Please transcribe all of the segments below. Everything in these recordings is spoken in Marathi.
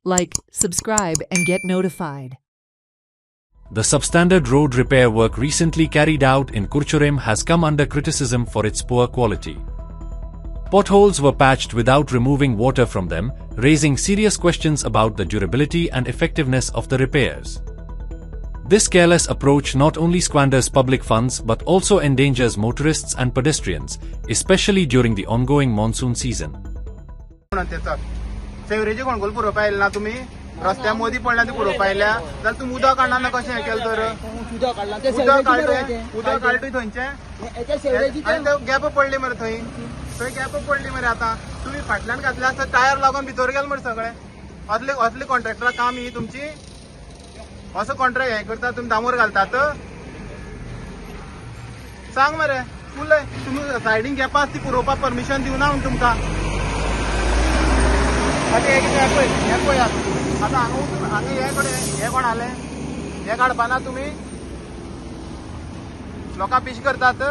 Like, subscribe and get notified. The substandard road repair work recently carried out in Kurchurem has come under criticism for its poor quality. Potholes were patched without removing water from them, raising serious questions about the durability and effectiveness of the repairs. This careless approach not only squanders public funds but also endangers motorists and pedestrians, especially during the ongoing monsoon season. रस्त्यामध्ये पडला ते पुरो पाहिल्या तर तू उदक काढणार कशें केलं तर उदक काढतोय थंयचे गॅप पडली मरे थंय गॅप पडली मरे आता तुम्ही फाटल्यान घातल्या असता टायर लागून भितर गेले मरे सगळे असले कॉन्ट्रॅक्टरा काम ही तुमची असं कॉन्ट्रॅक्ट हे करता तुम्ही दामोर घालतात सांग मरे फुल तुम्ही सायडीन गॅपा ती पुरोवपाक परमिशन दिवना म्हण तुमकां आता हांगा हे कोण आले हे काढपाना तुम्ही लोकां पिश करतात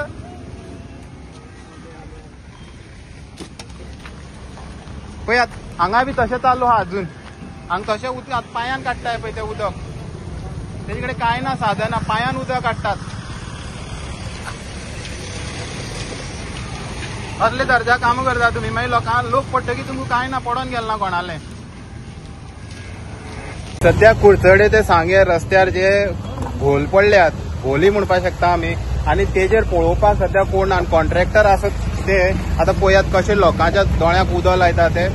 पळयात हांगा बी तशें चालू आहा अजून हांगा तशें उदक पांयान काडटाय पळय तें उदक तेजे कडेन कांय ना साधन पांयान उदक काडटात असले दर्जा काम करता तुम्ही मागीर लोक पडटकीर तुमकां कांय ना पडोन गेल ना कोणालें सध्या कुडचडे ते सांगे रस्त्यार जे होल पडल्यात होली म्हणपाक शकता आमी आनी तेजेर पळोवपाक सध्या कोण कॉन्ट्रॅक्टर आसत ते आता पळयात कशे लोकांच्या दोळ्याक उदक लायता ते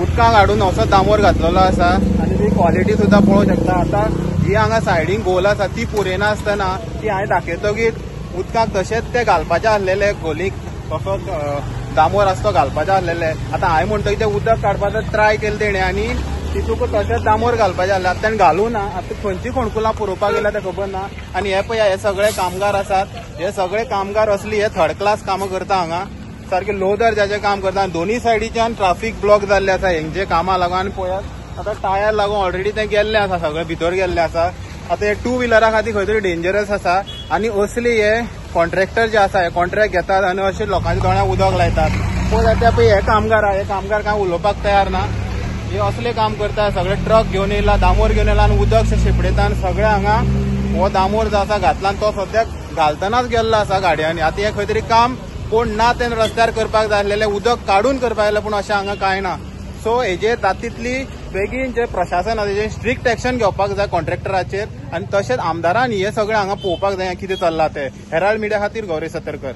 उदकाक हाडून असो दामोर घातलेलो आसा आनी ती क्वॉलिटी सुद्दां पळोवंक शकता आता जी हांगा सायडीन गोल आसा ती पुरेना आसतना ती हांवें दाखयतकीर उदकाक तशेंच ते घालपाचे आसलेले गोलीक तसोच दामोर आसतो घालपाचे आसलेले आता हांवें म्हणटकीर ते उदक काडपाचो ट्राय केले तेणे आनी तितूक तशेंच दामोर घालपाचें आसलें आतां ताणें घालूं ना आतां खंयची फोंडकुलां पुरोवपाक गेल्या तें खबर ना आनी हे पळया हे सगळे कामगार आसात हे सगळे कामगार असली हे थर्ड क्लास कामां करता हांगा सारखे लो दर्जाचे काम करता आनी दोनूय सायडीच्यान ट्राफीक ब्लॉक जाल्ले आसा हेंचे कामां लागून आनी पळयात आतां टायर लागून ऑलरेडी ते गेल्ले आसा सगळे भितर गेल्ले आसा आतां हे टू व्हिलरा खातीर खंय तरी डेंजरस आसा आनी असली हे कॉन्ट्रॅक्टर जे आसा हे कॉन्ट्रॅक्ट घेतात आनी अशें लोकांच्या दोळ्याक उदक लायतात पळय ते पळय हे कामगार कांय उलोवपाक तयार ना हे असले काम करता सगळे ट्रक घेवन येयला दामोर घेवन येयला आनी उदक शिपडयता आनी सगळे हांगा हो दामोर जो आसा घातला तो सद्याक घालतनाच गेल्लो आसा गाडयांनी आतां हे खंय तरी काम कोण ना तें रस्त्यार करपाक जाय आसलेलें उदक काडून करपाक जाय पूण अशें हांगा कांय ना सो हेजेर जातितली बेगीन जे प्रशासन आसा तेजेर स्ट्रिक्ट एक्शन घेवपाक जाय कॉन्ट्रॅक्टराचेर आनी तशेंच आमदारांनी हे सगळें हांगा पळोवपाक जाय कितें चल्लां तें हेराल्ड मिडिया खातीर गौरी सतरकर.